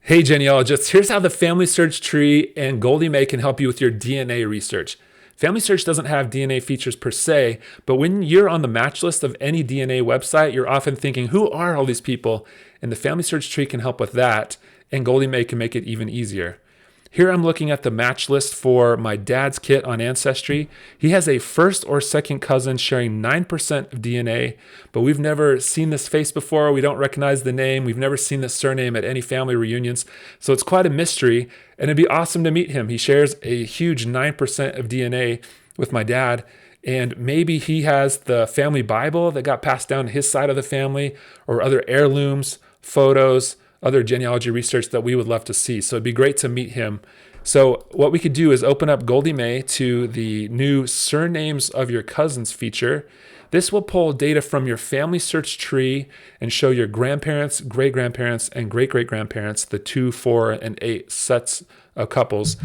Hey genealogists, here's how the FamilySearch Tree and Goldie May can help you with your DNA research. FamilySearch doesn't have DNA features per se, but when you're on the match list of any DNA website, you're often thinking, who are all these people? And the FamilySearch Tree can help with that, and Goldie May can make it even easier. Here I'm looking at the match list for my dad's kit on Ancestry. He has a first or second cousin sharing 9% of DNA, but we've never seen this face before. We don't recognize the name. We've never seen this surname at any family reunions. So it's quite a mystery, and it'd be awesome to meet him. He shares a huge 9% of DNA with my dad, and maybe he has the family Bible that got passed down to his side of the family, or other heirlooms, photos, other genealogy research that we would love to see. So it'd be great to meet him. So what we could do is open up Goldie May to the new Surnames of Your Cousins feature. This will pull data from your family search tree and show your grandparents, great-grandparents, and great-great-grandparents, the 2, 4, and 8 sets of couples.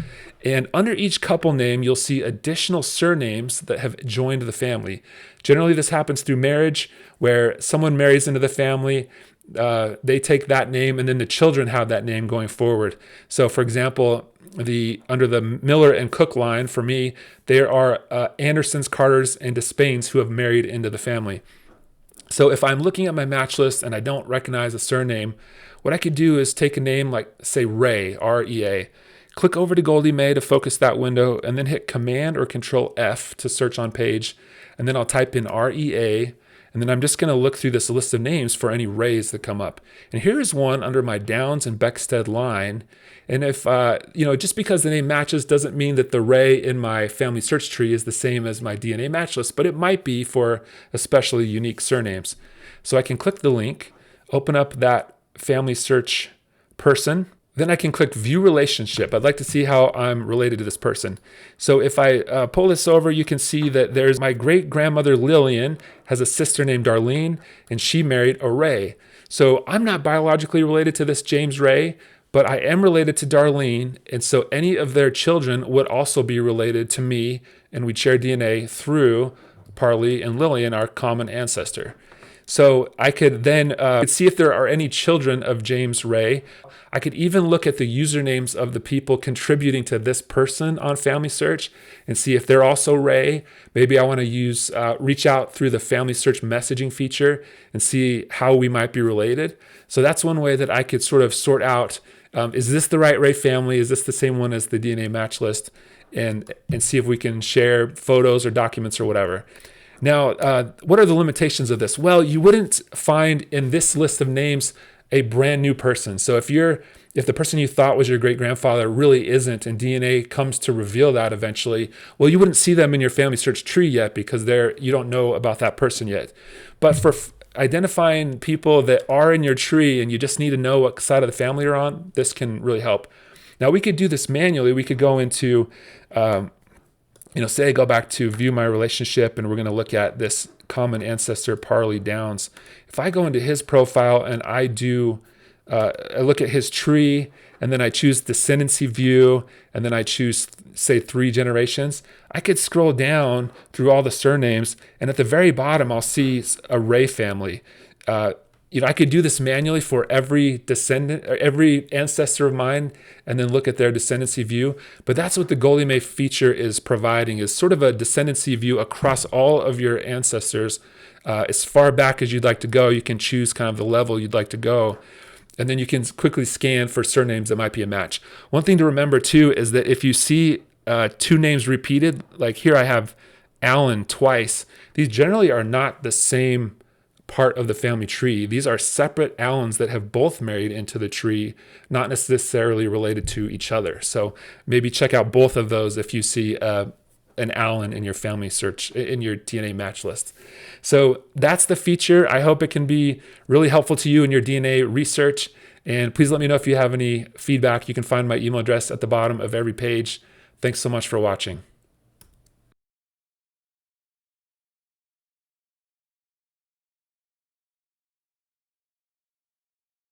And under each couple name, you'll see additional surnames that have joined the family. Generally, this happens through marriage, where someone marries into the family, they take that name, and then the children have that name going forward. So for example, under the Miller and Cook line, for me, there are Andersons, Carters, and Despains who have married into the family. So if I'm looking at my match list and I don't recognize a surname, what I could do is take a name like, say, Ray, R-E-A, click over to Goldie May to focus that window, and then hit Command or Control F to search on page, and then I'll type in R-E-A, and then I'm just going to look through this list of names for any Rays that come up. And here's one under my Downs and Beckstead line. And if, just because the name matches doesn't mean that the Ray in my family search tree is the same as my DNA match list, but it might be for especially unique surnames. So I can click the link, open up that family search person. Then I can click View Relationship. I'd like to see how I'm related to this person. So if I pull this over, you can see that there's my great-grandmother Lillian has a sister named Darlene, and she married a Ray. So I'm not biologically related to this James Ray, but I am related to Darlene, and so any of their children would also be related to me, and we'd share DNA through Parley and Lillian, our common ancestor. So I could then see if there are any children of James Ray. I could even look at the usernames of the people contributing to this person on Family Search and see if they're also Ray. Maybe I want to reach out through the Family Search messaging feature and see how we might be related. So that's one way that I could sort of sort out, is this the right Ray family? Is this the same one as the DNA match list? And see if we can share photos or documents or whatever. Now, what are the limitations of this? Well, you wouldn't find in this list of names a brand new person. So if the person you thought was your great-grandfather really isn't, and DNA comes to reveal that eventually, well, you wouldn't see them in your family search tree yet because you don't know about that person yet. But for identifying people that are in your tree and you just need to know what side of the family you're on, this can really help. Now, we could do this manually. We could go into say I go back to View My Relationship, and we're going to look at this common ancestor, Parley Downs. If I go into his profile and I look at his tree, and then I choose Descendancy View, and then I choose, say, 3 generations, I could scroll down through all the surnames, and at the very bottom, I'll see a Ray family. I could do this manually for every descendant, or every ancestor of mine, and then look at their descendancy view. But that's what the Goldie May feature is providing, is sort of a descendancy view across all of your ancestors. As far back as you'd like to go, you can choose kind of the level you'd like to go. And then you can quickly scan for surnames that might be a match. One thing to remember too is that if you see 2 names repeated, like here I have Alan twice, these generally are not the same part of the family tree. These are separate Allens that have both married into the tree, not necessarily related to each other. So maybe check out both of those if you see an Allen in your family search, in your DNA match list. So that's the feature. I hope it can be really helpful to you in your DNA research. And please let me know if you have any feedback. You can find my email address at the bottom of every page. Thanks so much for watching.